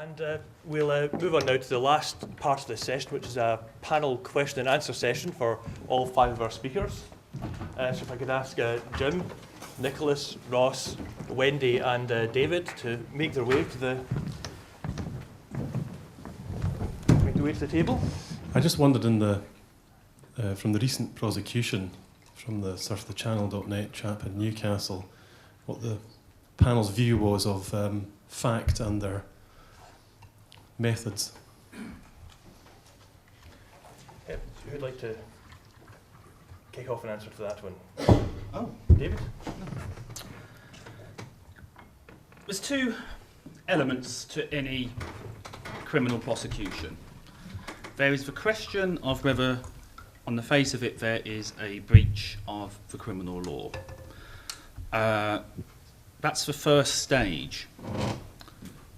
And we'll move on now to the last part of this session, which is a panel question and answer session for all 5 of our speakers. So if I could ask Jim, Nicholas, Ross, Wendy and David to make their way to the table. I just wondered from the recent prosecution from the surfthechannel.net chap in Newcastle, what the panel's view was of FACT and their methods. Who'd like to kick off an answer to that one? Oh, David? there's 2 elements to any criminal prosecution. There is the question of whether, on the face of it, there is a breach of the criminal law. That's the first stage.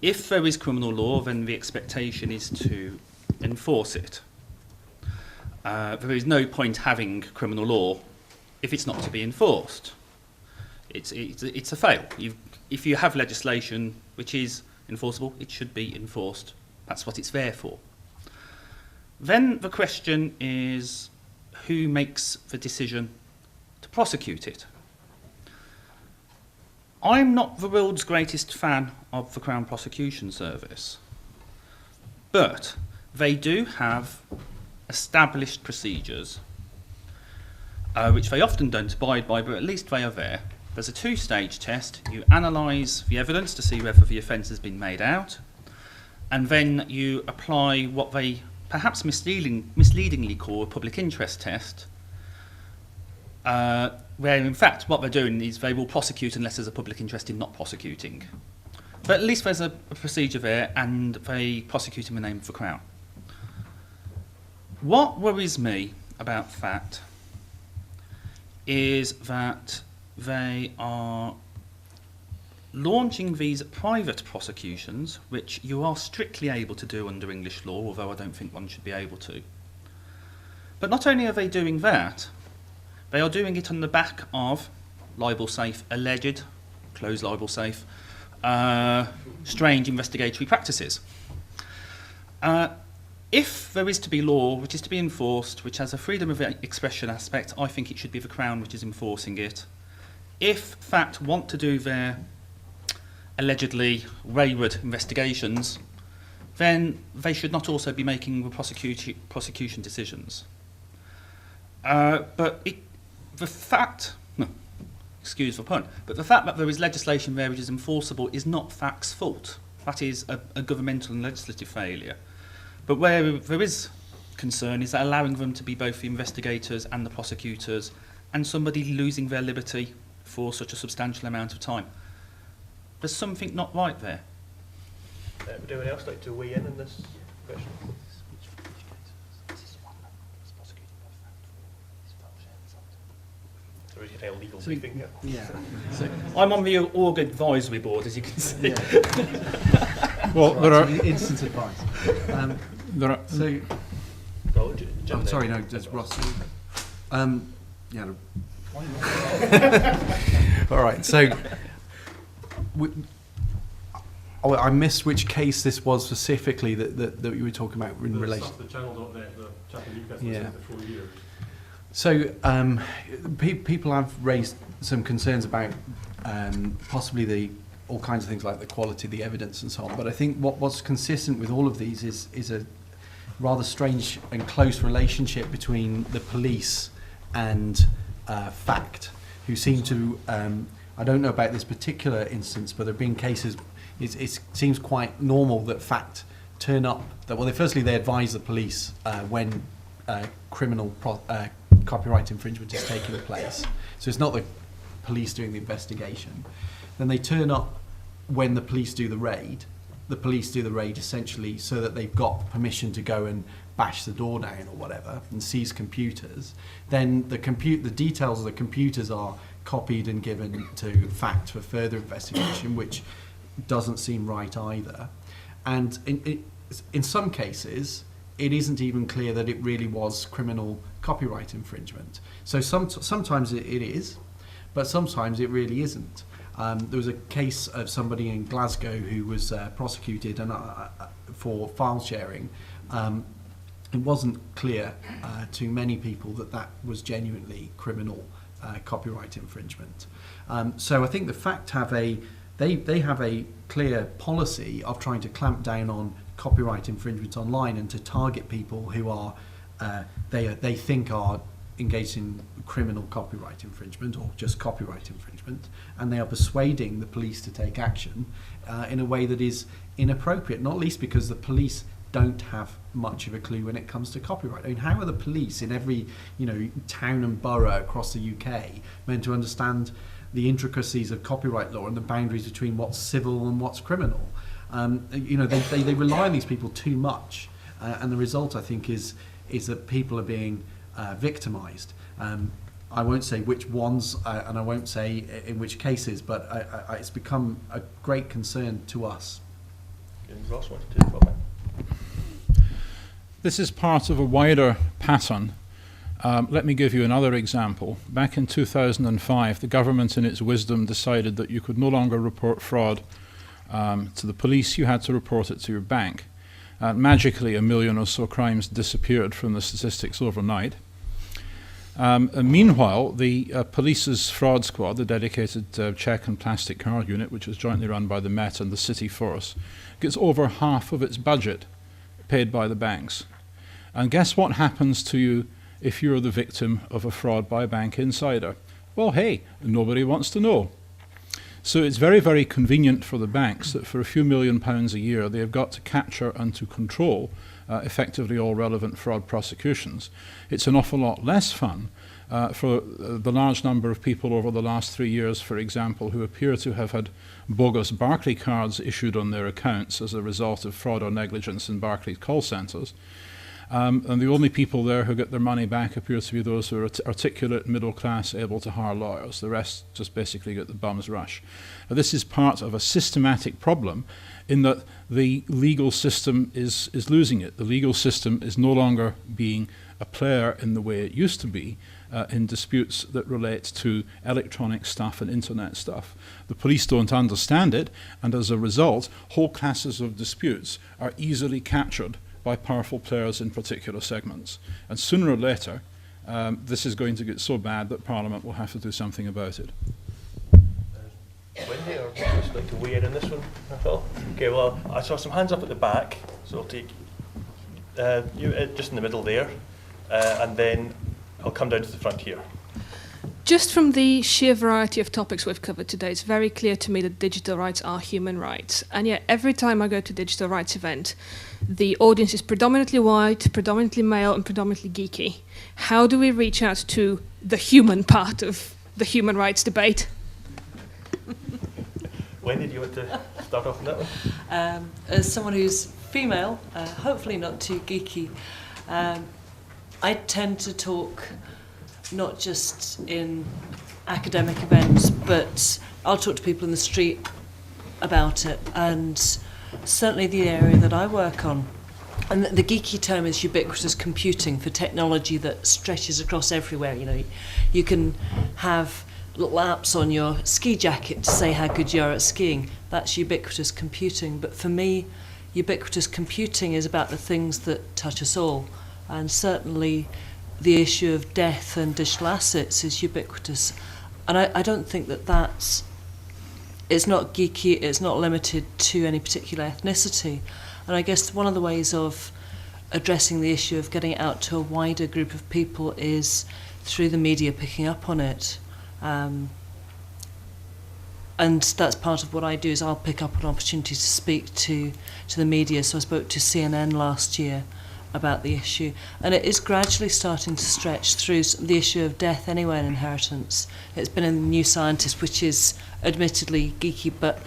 If there is criminal law, then the expectation is to enforce it. There is no point having criminal law if it's not to be enforced. It's a fail. If you have legislation which is enforceable, it should be enforced. That's what it's there for. Then the question is, who makes the decision to prosecute it? I'm not the world's greatest fan of the Crown Prosecution Service, but they do have established procedures, which they often don't abide by, but at least they are there. There's a 2-stage test. You analyse the evidence to see whether the offence has been made out, and then you apply what they perhaps misleadingly call a public interest test, where in fact what they're doing is they will prosecute unless there's a public interest in not prosecuting. But at least there's a procedure there, and they prosecute in the name of the Crown. What worries me about FACT is that they are launching these private prosecutions, which you are strictly able to do under English law, although I don't think one should be able to. But not only are they doing that, they are doing it on the back of libel-safe, alleged, closed libel-safe, strange investigatory practices. If there is to be law which is to be enforced, which has a freedom of expression aspect, I think it should be the Crown which is enforcing it. If FACT want to do their allegedly wayward investigations, then they should not also be making the prosecution decisions. The fact that there is legislation there which is enforceable is not FACT's fault. That is a governmental and legislative failure. But where there is concern is that allowing them to be both the investigators and the prosecutors, and somebody losing their liberty for such a substantial amount of time. There's something not right there. Would anyone else like to weigh in on this question? So we can legal briefing here. Yeah. So I'm on the org advisory board, as you can see. Yeah. Well, there are instant advice. there are So, Jim, sorry, no, just Ross. Yeah. All right. So, I missed which case this was specifically that you were talking about in relation. The channel.net, the chap in Newcastle, Yeah. for 4 years. So, people have raised some concerns about possibly all kinds of things like the quality of the evidence and so on. But I think what's consistent with all of these is a rather strange and close relationship between the police and FACT, who seem to, I don't know about this particular instance, but there have been cases, it seems quite normal that FACT turn up, firstly they advise the police when criminal copyright infringement is taking place. So it's not the police doing the investigation. Then they turn up when the police do the raid. The police do the raid essentially so that they've got permission to go and bash the door down or whatever and seize computers. Then the details of the computers are copied and given to FACT for further investigation, which doesn't seem right either. And in some cases, it isn't even clear that it really was criminal copyright infringement. So sometimes it is, but sometimes it really isn't. There was a case of somebody in Glasgow who was prosecuted for file sharing. It wasn't clear to many people that was genuinely criminal copyright infringement. So I think the FACT have they have a clear policy of trying to clamp down on copyright infringement online and to target people who are they think are engaged in criminal copyright infringement or just copyright infringement, and they are persuading the police to take action in a way that is inappropriate, not least because the police don't have much of a clue when it comes to copyright. I mean, how are the police in every town and borough across the UK meant to understand the intricacies of copyright law and the boundaries between what's civil and what's criminal? They rely on these people too much, and the result, I think, is that people are being victimised. I won't say which ones, and I won't say in which cases, but it's become a great concern to us. And Ross wanted to comment. This is part of a wider pattern. Let me give you another example. Back in 2005, the government in its wisdom decided that you could no longer report fraud to the police, you had to report it to your bank. Magically, 1 million or so crimes disappeared from the statistics overnight. And meanwhile, the police's fraud squad, the dedicated check and plastic card unit, which is jointly run by the Met and the City Force, gets over half of its budget paid by the banks. And guess what happens to you if you're the victim of a fraud by a bank insider? Well, hey, nobody wants to know. So it's very, very convenient for the banks that for a few £1 million a year, they've got to capture and to control effectively all relevant fraud prosecutions. It's an awful lot less fun for the large number of people over the last 3 years, for example, who appear to have had bogus Barclays cards issued on their accounts as a result of fraud or negligence in Barclays call centres. And the only people there who get their money back appear to be those who are articulate, middle class, able to hire lawyers. The rest just basically get the bum's rush. This is part of a systematic problem in that the legal system is losing it. The legal system is no longer being a player in the way it used to be in disputes that relate to electronic stuff and internet stuff. The police don't understand it, and as a result, whole classes of disputes are easily captured by powerful players in particular segments. And sooner or later, this is going to get so bad that Parliament will have to do something about it. Wendy, or would you just like to weigh in on this one at all? Okay, well, I saw some hands up at the back, so I'll take you just in the middle there, and then I'll come down to the front here. Just from the sheer variety of topics we've covered today, it's very clear to me that digital rights are human rights. And yet, every time I go to a digital rights event, the audience is predominantly white, predominantly male, and predominantly geeky. How do we reach out to the human part of the human rights debate? Wendy, do you want to start off on that one? As someone who's female, hopefully not too geeky, I tend to talk not just in academic events, but I'll talk to people in the street about it, and certainly the area that I work on. And the geeky term is ubiquitous computing for technology that stretches across everywhere. You know, you can have little apps on your ski jacket to say how good you are at skiing. That's ubiquitous computing. But for me, ubiquitous computing is about the things that touch us all. And certainly the issue of death and digital assets is ubiquitous. And I don't think it's not geeky, it's not limited to any particular ethnicity. And I guess one of the ways of addressing the issue of getting it out to a wider group of people is through the media picking up on it. And that's part of what I do, is I'll pick up an opportunity to speak to the media. So I spoke to CNN last year about the issue, and it is gradually starting to stretch through the issue of death anyway and inheritance. It's been in the New Scientist, which is admittedly geeky, but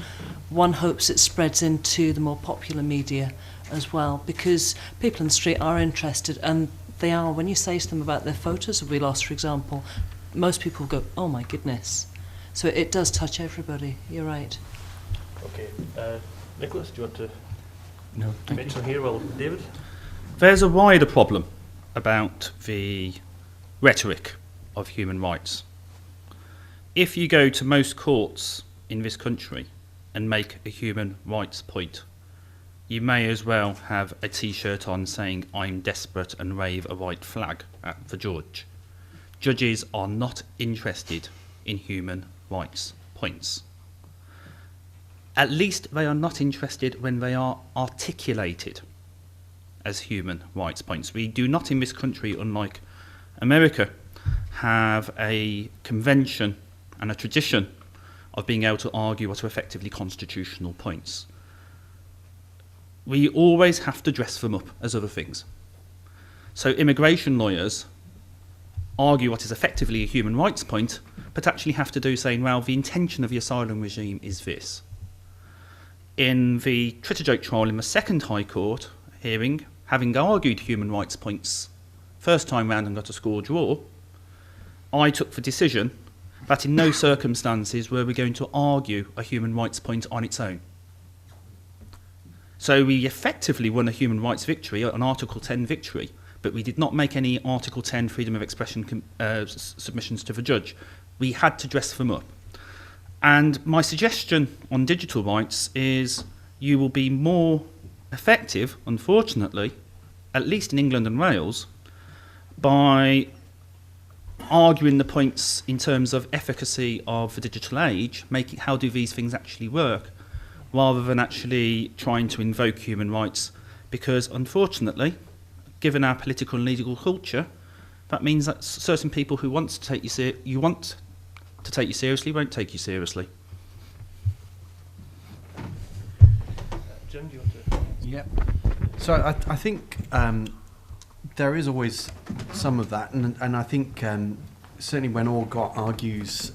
one hopes it spreads into the more popular media as well, because people in the street are interested, and they are. When you say to them about their photos will be lost, for example, most people go, oh my goodness. So it does touch everybody, you're right. Okay, Nicholas, do you want to No, thank you. mention here? Well, David? There's a wider problem about the rhetoric of human rights. If you go to most courts in this country and make a human rights point, you may as well have a T-shirt on saying "I'm desperate" and wave a white flag at the judge. Judges are not interested in human rights points. At least they are not interested when they are articulated as human rights points. We do not in this country, unlike America, have a convention and a tradition of being able to argue what are effectively constitutional points. We always have to dress them up as other things. So immigration lawyers argue what is effectively a human rights point, but actually have to do saying, well, the intention of the asylum regime is this. In the Twitter trial in the second High Court hearing, having argued human rights points first time round and got a score draw, I took the decision that in no circumstances were we going to argue a human rights point on its own. So we effectively won a human rights victory, an Article 10 victory, but we did not make any Article 10 freedom of expression submissions to the judge. We had to dress them up. And my suggestion on digital rights is you will be more effective, unfortunately, at least in England and Wales, by arguing the points in terms of efficacy of the digital age, making how do these things actually work, rather than actually trying to invoke human rights, because unfortunately, given our political and legal culture, that means that certain people who want to take you seriously won't take you seriously. Jim, do you want to? Yep. So I think there is always some of that, and I think certainly when Allgot argues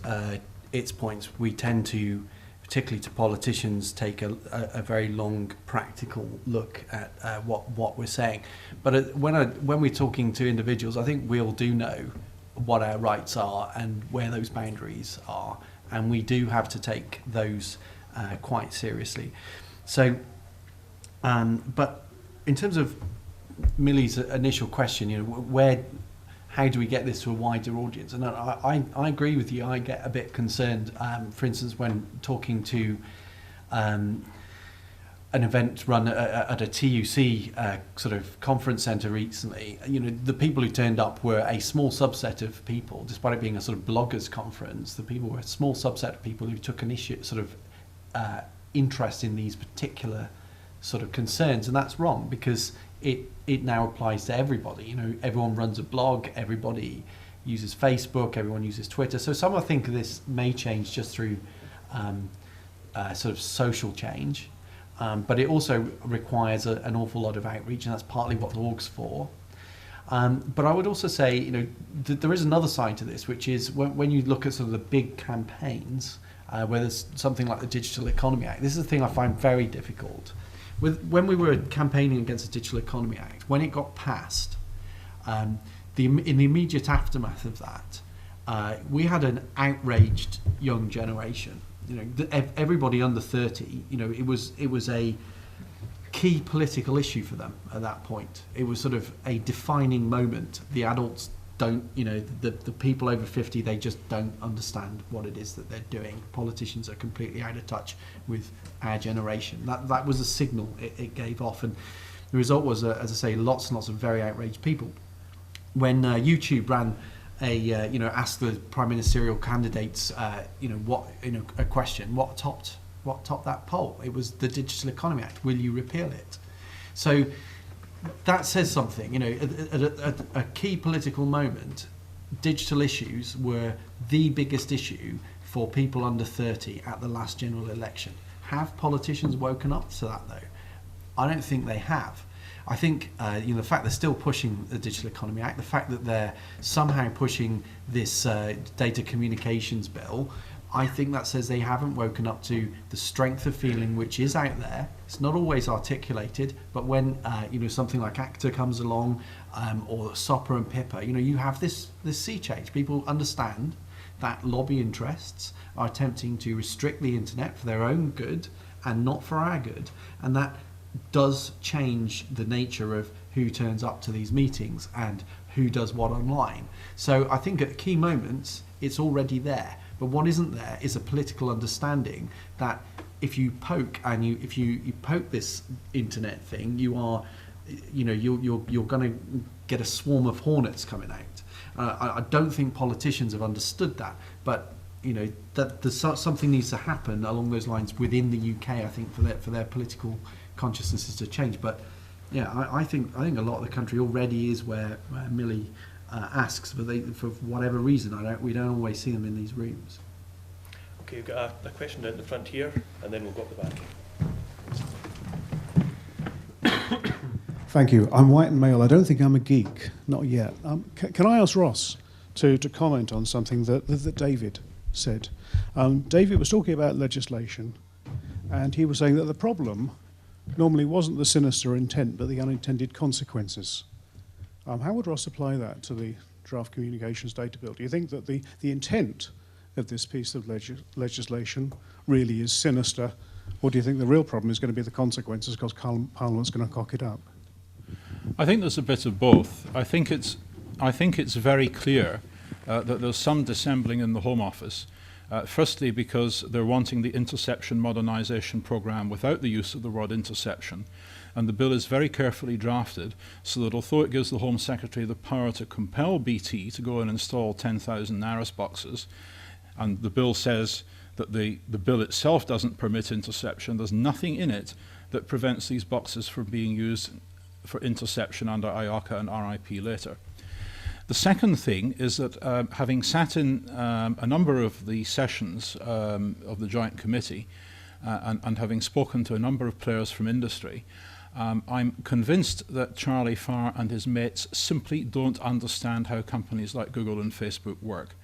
its points, we tend to, particularly to politicians, take a very long practical look at what we're saying. But when we're talking to individuals, I think we all do know what our rights are and where those boundaries are, and we do have to take those quite seriously. So, but in terms of Millie's initial question, how do we get this to a wider audience? And I agree with you. I get a bit concerned, for instance, when talking to an event run at a TUC sort of conference centre recently. The people who turned up were a small subset of people, despite it being a sort of bloggers conference. The people were a small subset of people who took an issue, sort of interest in these particular sort of concerns, and that's wrong because it now applies to everybody. Everyone runs a blog, everybody uses Facebook, everyone uses Twitter. So some think this may change just through sort of social change, but it also requires an awful lot of outreach, and that's partly what the org's for. But I would also say, there is another side to this, which is when you look at sort of the big campaigns, where there's something like the Digital Economy Act. This is the thing I find very difficult. When we were campaigning against the Digital Economy Act, when it got passed, in the immediate aftermath of that, we had an outraged young generation. Everybody under 30. It was a key political issue for them at that point. It was sort of a defining moment. The adults don't, the people over 50, they just don't understand what it is that they're doing. Politicians are completely out of touch with our generation. That was a signal it gave off, and the result was, as I say, lots and lots of very outraged people. When YouTube ran asked the prime ministerial candidates, a question, what topped that poll? It was the Digital Economy Act. Will you repeal it? So that says something. At a key political moment, digital issues were the biggest issue for people under 30 at the last general election. Have politicians woken up to that, though? I don't think they have. I think the fact they're still pushing the Digital Economy Act, the fact that they're somehow pushing this data communications bill, I think that says they haven't woken up to the strength of feeling which is out there. It's not always articulated, but when something like ACTA comes along, or SOPA and PIPA, you have this sea change. People understand that lobby interests are attempting to restrict the internet for their own good and not for our good, and that does change the nature of who turns up to these meetings and who does what online. So I think at key moments it's already there. But what isn't there is a political understanding that if you poke and if you poke this internet thing, you're going to get a swarm of hornets coming out. I don't think politicians have understood that, but that something needs to happen along those lines within the UK. I think for their political consciousnesses to change. But yeah, I think a lot of the country already is where Millie asks, but for whatever reason, we don't always see them in these rooms. Okay, we've got a question down at the front here, and then we'll go up the back. Thank you. I'm white and male. I don't think I'm a geek, not yet. Can I ask Ross to comment on something that David said? David was talking about legislation, and he was saying that the problem normally wasn't the sinister intent, but the unintended consequences. How would Ross apply that to the draft communications data bill? Do you think that the intent of this piece of legislation really is sinister, or do you think the real problem is going to be the consequences because Parliament's going to cock it up? I think there's a bit of both. I think it's very clear that there's some dissembling in the Home Office. Firstly, because they're wanting the interception modernisation programme without the use of the word interception. And the bill is very carefully drafted so that although it gives the Home Secretary the power to compel BT to go and install 10,000 NARIS boxes, and the bill says that the bill itself doesn't permit interception, there's nothing in it that prevents these boxes from being used for interception under IOCA and RIP later. The second thing is that having sat in a number of the sessions of the Joint Committee and having spoken to a number of players from industry, I'm convinced that Charlie Farr and his mates simply don't understand how companies like Google and Facebook work.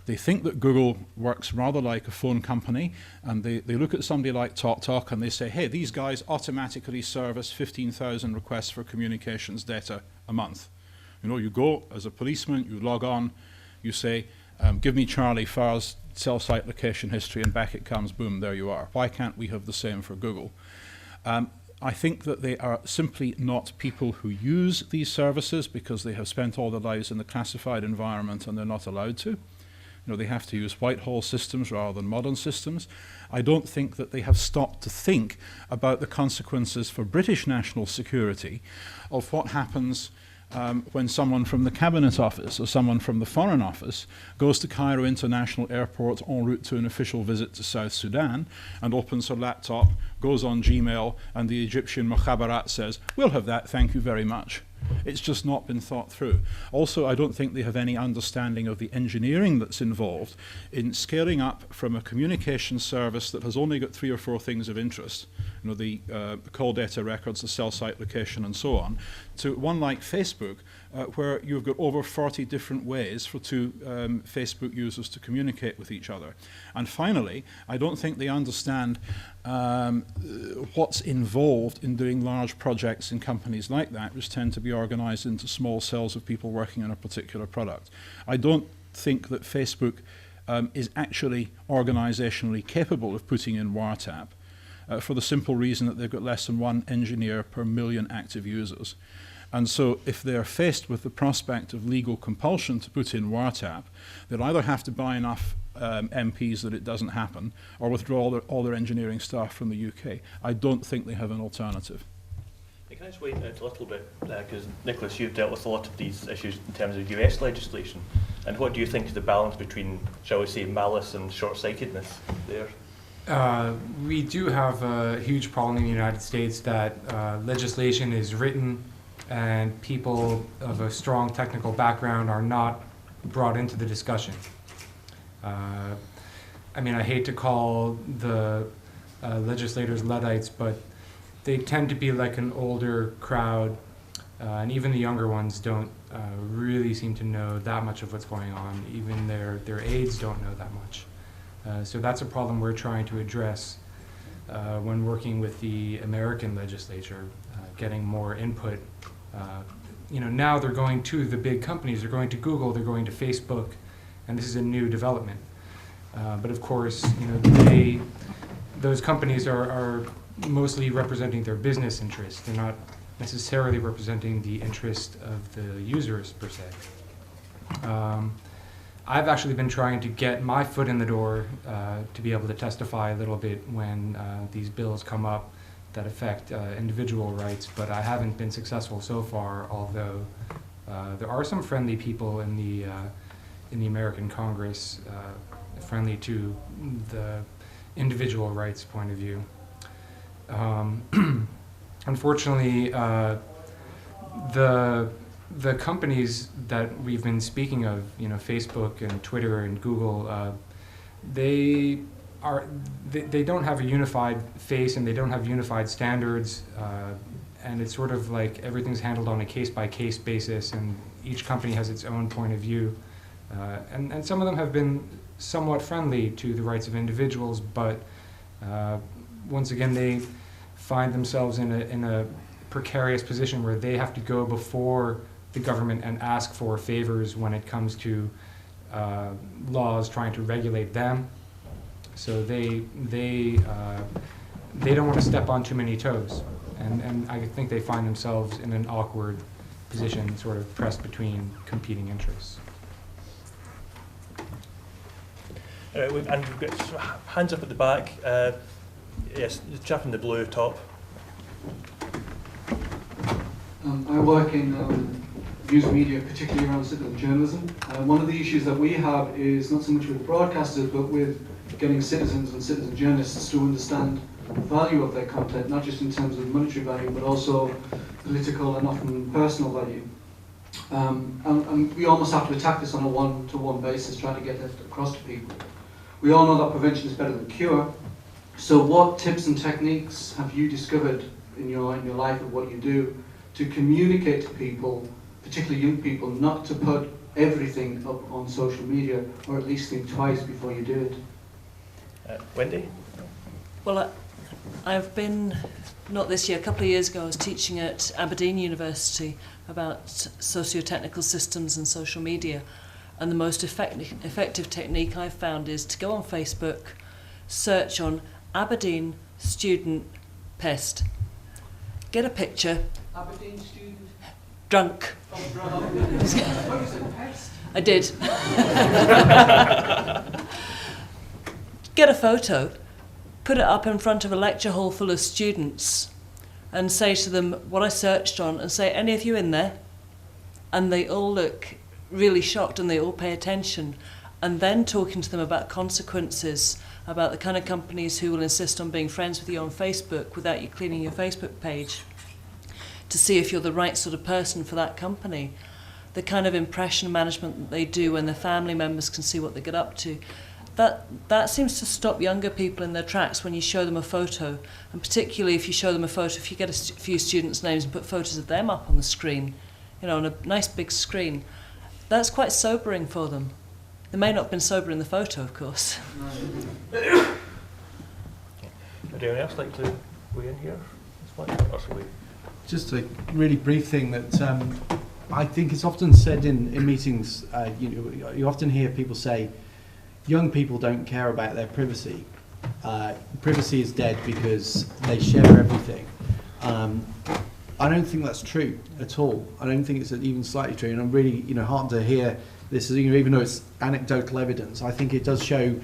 They think that Google works rather like a phone company, and they look at somebody like TalkTalk and they say, hey, these guys automatically service 15,000 requests for communications data a month. You go as a policeman, you log on, you say, give me Charlie Farr's cell site location history, and back it comes, boom, there you are. Why can't we have the same for Google? I think that they are simply not people who use these services because they have spent all their lives in the classified environment and they're not allowed to. They have to use Whitehall systems rather than modern systems. I don't think that they have stopped to think about the consequences for British national security of what happens when someone from the Cabinet Office or someone from the Foreign Office goes to Cairo International Airport en route to an official visit to South Sudan and opens her laptop, goes on Gmail, and the Egyptian Mukhabarat says, we'll have that, thank you very much. It's just not been thought through. Also, I don't think they have any understanding of the engineering that's involved in scaling up from a communication service that has only got 3 or 4 things of interest, the call data records, the cell site location, and so on, to one like Facebook, where you've got over 40 different ways for two Facebook users to communicate with each other. And finally, I don't think they understand what's involved in doing large projects in companies like that, which tend to be organized into small cells of people working on a particular product. I don't think that Facebook is actually organizationally capable of putting in wiretap for the simple reason that they've got less than 1 engineer per million active users. And so if they're faced with the prospect of legal compulsion to put in wiretap, they'll either have to buy enough MPs that it doesn't happen, or withdraw all their engineering staff from the UK. I don't think they have an alternative. Can I just wait a little bit, because Nicholas, you've dealt with a lot of these issues in terms of US legislation, and what do you think is the balance between, shall we say, malice and short-sightedness there? We do have a huge problem in the United States that legislation is written and people of a strong technical background are not brought into the discussion. I mean, I hate to call the legislators Luddites, but they tend to be like an older crowd, and even the younger ones don't really seem to know that much of what's going on. Even their aides don't know that much. So that's a problem we're trying to address when working with the American legislature, getting more input. Now they're going to the big companies, they're going to Google, they're going to Facebook, and this is a new development. But of course, those companies are mostly representing their business interests. They're not necessarily representing the interest of the users per se. I've actually been trying to get my foot in the door to be able to testify a little bit when these bills come up that affect individual rights, but I haven't been successful so far, although there are some friendly people in the American Congress, friendly to the individual rights point of view. Unfortunately, the companies that we've been speaking of, you know, Facebook and Twitter and Google, they don't have a unified face and they don't have unified standards, and it's sort of like everything's handled on a case-by-case basis, and each company has its own point of view. And some of them have been somewhat friendly to the rights of individuals, but once again, they find themselves in a precarious position where they have to go before the government and ask for favors when it comes to laws trying to regulate them. So they don't want to step on too many toes, and I think they find themselves in an awkward position, sort of pressed between competing interests. And we've got some hands up at the back. Yes, the chap in the blue top. I work in news media, particularly around citizen journalism. One of the issues that we have is not so much with broadcasters, but with getting citizens and citizen journalists to understand the value of their content, not just in terms of monetary value, but also political and often personal value. And we almost have to attack this on a one-to-one basis, trying to get that across to people. We all know that prevention is better than cure. So what tips and techniques have you discovered in your life of what you do to communicate to people, particularly young people, not to put everything up on social media, or at least think twice before you do it? Wendy? Well, I've been, not this year, a couple of years ago, I was teaching at Aberdeen University about socio-technical systems and social media. And the most effective technique I've found is to go on Facebook, search on Aberdeen student pest. Get a picture. Aberdeen student? Drunk. Oh, drunk. What, you said pest? I did. Get a photo, put it up in front of a lecture hall full of students and say to them what I searched on and say, any of you in there? And they all look really shocked and they all pay attention. And then talking to them about consequences, about the kind of companies who will insist on being friends with you on Facebook without you cleaning your Facebook page, to see if you're the right sort of person for that company. The kind of impression management that they do when their family members can see what they get up to. That seems to stop younger people in their tracks when you show them a photo, and particularly if you show them a photo, if you get a few students' names and put photos of them up on the screen, you know, on a nice big screen, that's quite sobering for them. They may not have been sober in the photo, of course. Would anyone else like to weigh in here? Just a really brief thing that I think is often said in meetings. You often hear people say, young people don't care about their privacy. Privacy is dead because they share everything. I don't think that's true at all. I don't think it's even slightly true, and I'm really heartened to hear this, even though it's anecdotal evidence. I think it does show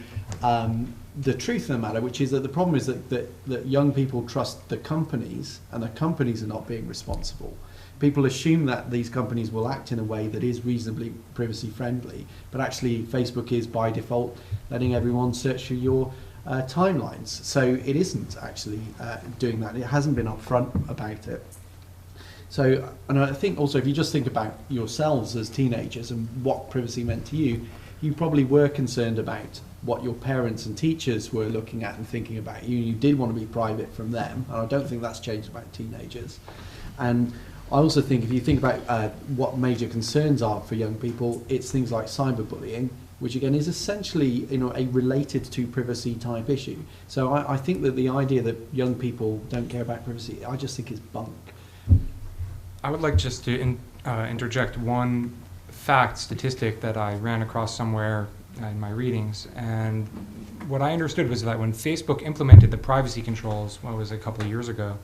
the truth of the matter, which is that the problem is that young people trust the companies, and the companies are not being responsible. People assume that these companies will act in a way that is reasonably privacy friendly, but actually Facebook is by default letting everyone search through your timelines. So it isn't actually doing that. It hasn't been upfront about it. So, and I think also if you just think about yourselves as teenagers and what privacy meant to you, you probably were concerned about what your parents and teachers were looking at and thinking about you. You did want to be private from them, and I don't think that's changed about teenagers. And I also think if you think about what major concerns are for young people, it's things like cyberbullying, which again is essentially a related to privacy type issue. So I think that the idea that young people don't care about privacy, I just think is bunk. I would like just to interject one statistic that I ran across somewhere in my readings, and what I understood was that when Facebook implemented the privacy controls, a couple of years ago,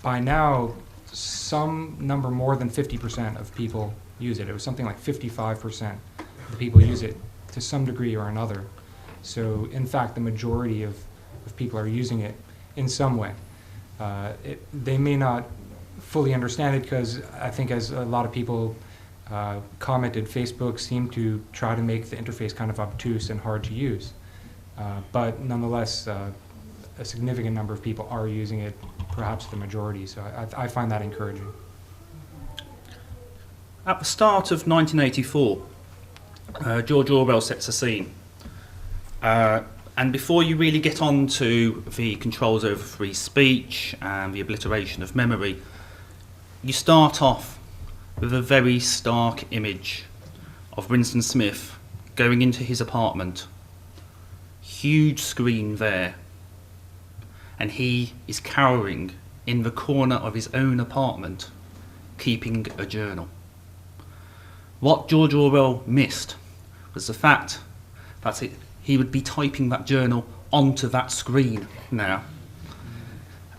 by now some number more than 50% of people use it. It was something like 55%. the people use it to some degree or another. So in fact, the majority of people are using it in some way. They may not fully understand it because I think, as a lot of people commented, Facebook seemed to try to make the interface kind of obtuse and hard to use. But nonetheless, a significant number of people are using it, perhaps the majority, so I find that encouraging. At the start of 1984, George Orwell sets a scene. And before you really get on to the controls over free speech and the obliteration of memory, you start off with a very stark image of Winston Smith going into his apartment. Huge screen there. And he is cowering in the corner of his own apartment, keeping a journal. What George Orwell missed was the fact that he would be typing that journal onto that screen now.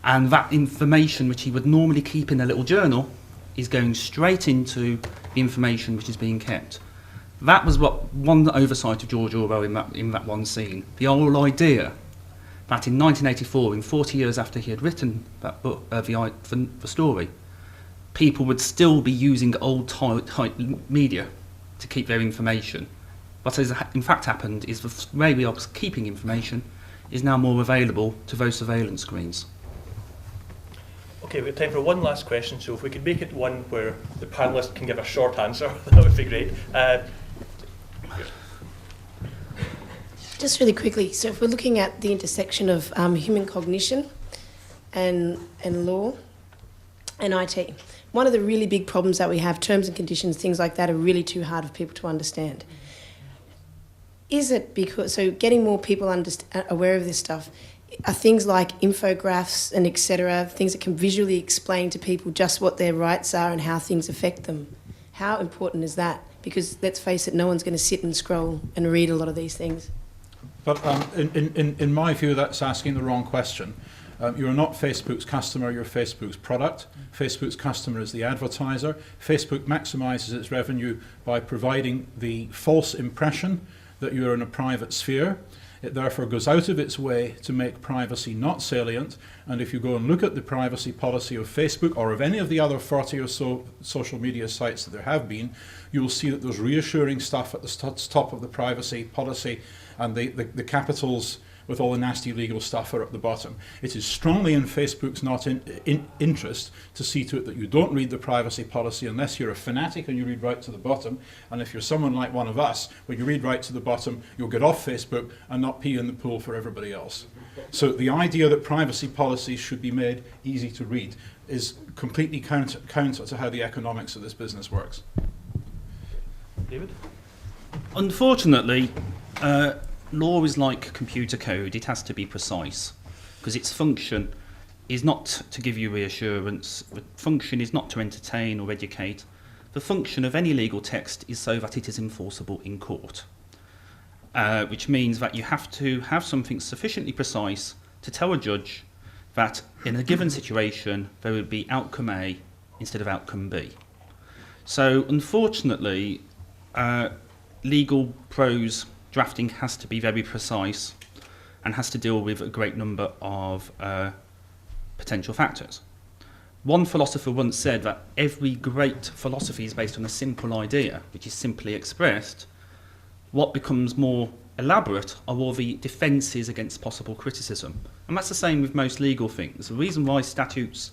And that information which he would normally keep in a little journal is going straight into the information which is being kept. That was what one oversight of George Orwell in that one scene. The whole idea that in 1984, in 40 years after he had written that book, the story, people would still be using old type media to keep their information. What has in fact happened is the way we are keeping information is now more available to those surveillance screens. Okay, we have time for one last question, so if we could make it one where the panellists can give a short answer, that would be great. Just really quickly, so if we're looking at the intersection of human cognition and law and IT, one of the really big problems that we have, terms and conditions, things like that, are really too hard for people to understand. Is it because, so getting more people aware of this stuff, are things like infographics and etc., things that can visually explain to people just what their rights are and how things affect them? How important is that? Because let's face it, no one's going to sit and scroll and read a lot of these things. But in my view, that's asking the wrong question. You're not Facebook's customer, you're Facebook's product. Facebook's customer is the advertiser. Facebook maximizes its revenue by providing the false impression that you're in a private sphere. It therefore goes out of its way to make privacy not salient. And if you go and look at the privacy policy of Facebook or of any of the other 40 or so social media sites that there have been, you'll see that there's reassuring stuff at the top of the privacy policy, and the capitals with all the nasty legal stuff are at the bottom. It is strongly in Facebook's interest to see to it that you don't read the privacy policy unless you're a fanatic and you read right to the bottom. And if you're someone like one of us, when you read right to the bottom, you'll get off Facebook and not pee in the pool for everybody else. So the idea that privacy policies should be made easy to read is completely counter to how the economics of this business works. David? Unfortunately, law is like computer code. It has to be precise because its function is not to give you reassurance. The function is not to entertain or educate. The function of any legal text is so that it is enforceable in court, which means that you have to have something sufficiently precise to tell a judge that in a given situation there would be outcome A instead of outcome B. So unfortunately, legal prose drafting has to be very precise and has to deal with a great number of potential factors. One philosopher once said that every great philosophy is based on a simple idea, which is simply expressed. What becomes more elaborate are all the defences against possible criticism. And that's the same with most legal things. The reason why statutes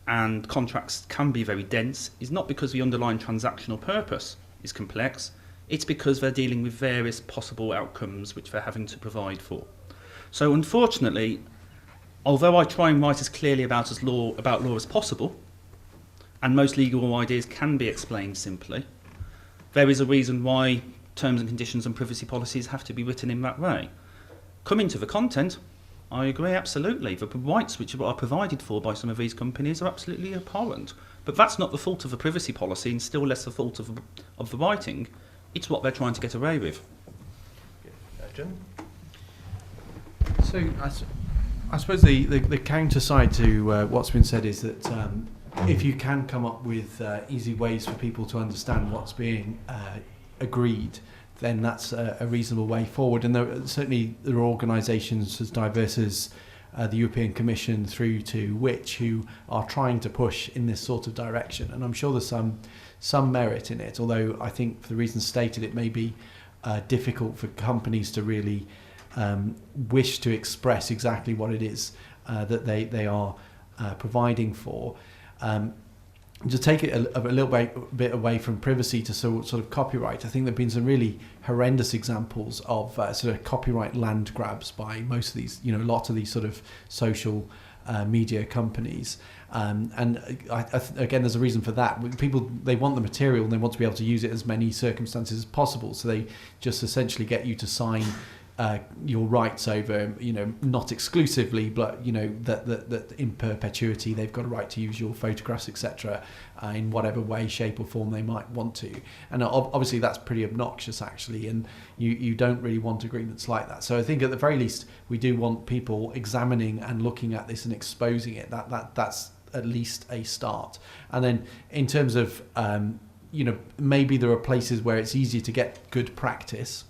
and contracts can be very dense is not because the underlying transactional purpose is complex, it's because they're dealing with various possible outcomes which they're having to provide for. So unfortunately, although I try and write as clearly about law as possible, and most legal ideas can be explained simply, there is a reason why terms and conditions and privacy policies have to be written in that way. Coming to the content, I agree absolutely. The rights which are provided for by some of these companies are absolutely abhorrent. But that's not the fault of the privacy policy, and still less the fault of the writing. It's what they're trying to get away with. Jim? So I suppose the counter side to what's been said is that if you can come up with easy ways for people to understand what's being agreed, then that's a reasonable way forward. And certainly there are organisations as diverse as the European Commission through to Which who are trying to push in this sort of direction. And I'm sure there's some merit in it, although I think for the reasons stated it may be difficult for companies to really wish to express exactly what it is that they are providing for. To take it a little bit away from privacy to sort of copyright, I think there have been some really horrendous examples of sort of copyright land grabs by most of these, lots of these sort of social media companies. And again, there's a reason for that. People, they want the material and they want to be able to use it as many circumstances as possible. So they just essentially get you to sign your rights over, not exclusively, but that in perpetuity they've got a right to use your photographs, etc., in whatever way, shape, or form they might want to. And obviously that's pretty obnoxious, actually, and you don't really want agreements like that. So I think at the very least we do want people examining and looking at this and exposing it. That's at least a start. And then in terms of maybe there are places where it's easier to get good practice.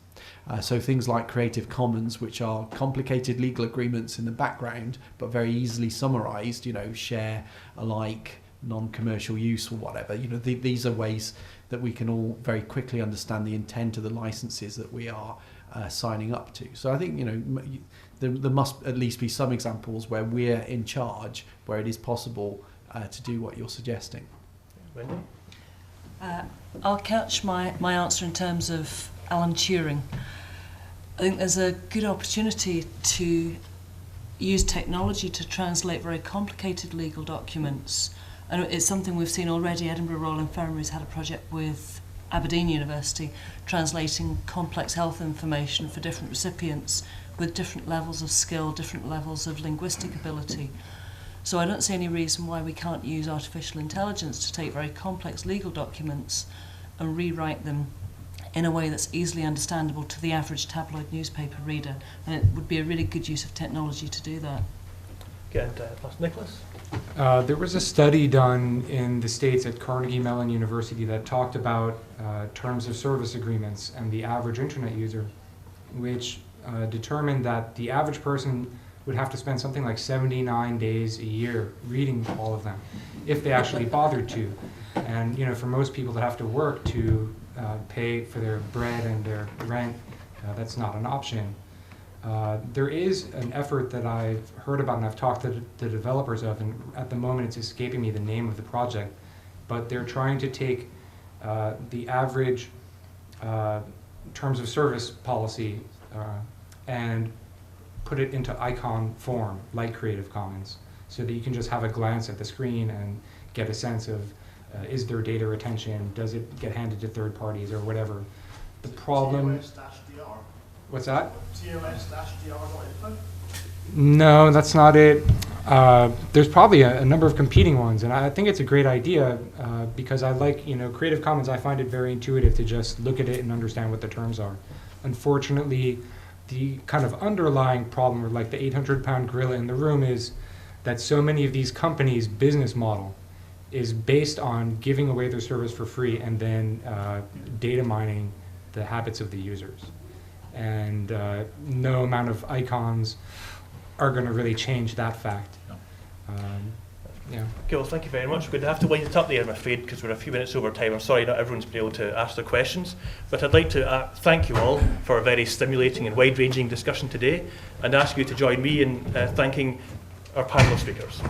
So things like Creative Commons, which are complicated legal agreements in the background, but very easily summarized, share, alike, non-commercial use or whatever. These are ways that we can all very quickly understand the intent of the licenses that we are signing up to. So I think, there must at least be some examples where we're in charge, where it is possible to do what you're suggesting. Wendy? I'll couch my answer in terms of Alan Turing. I think there's a good opportunity to use technology to translate very complicated legal documents. And it's something we've seen already. Edinburgh Royal Infirmary has had a project with Aberdeen University translating complex health information for different recipients with different levels of skill, different levels of linguistic ability. So I don't see any reason why we can't use artificial intelligence to take very complex legal documents and rewrite them in a way that's easily understandable to the average tabloid newspaper reader. And it would be a really good use of technology to do that. Okay, and last, Nicholas? There was a study done in the States at Carnegie Mellon University that talked about terms of service agreements and the average internet user, which determined that the average person would have to spend something like 79 days a year reading all of them, if they actually bothered to. And for most people that have to work to pay for their bread and their rent, that's not an option. There is an effort that I've heard about and I've talked to the developers of, and at the moment it's escaping me the name of the project, but they're trying to take the average terms of service policy and put it into icon form, like Creative Commons, so that you can just have a glance at the screen and get a sense of is there data retention, does it get handed to third parties or whatever. The problem... TOS-DR. What's that? TOS-DR.info? No, that's not it. There's probably a number of competing ones, and I think it's a great idea because I like, Creative Commons, I find it very intuitive to just look at it and understand what the terms are. Unfortunately, the kind of underlying problem, or like the 800-pound gorilla in the room, is that so many of these companies' business model is based on giving away their service for free and then data mining the habits of the users. And no amount of icons are going to really change that fact. Yeah. Okay, well, thank you very much. We're going to have to wind it up there, I'm afraid, because we're a few minutes over time. I'm sorry not everyone's been able to ask their questions, but I'd like to thank you all for a very stimulating and wide-ranging discussion today, and ask you to join me in thanking our panel of speakers.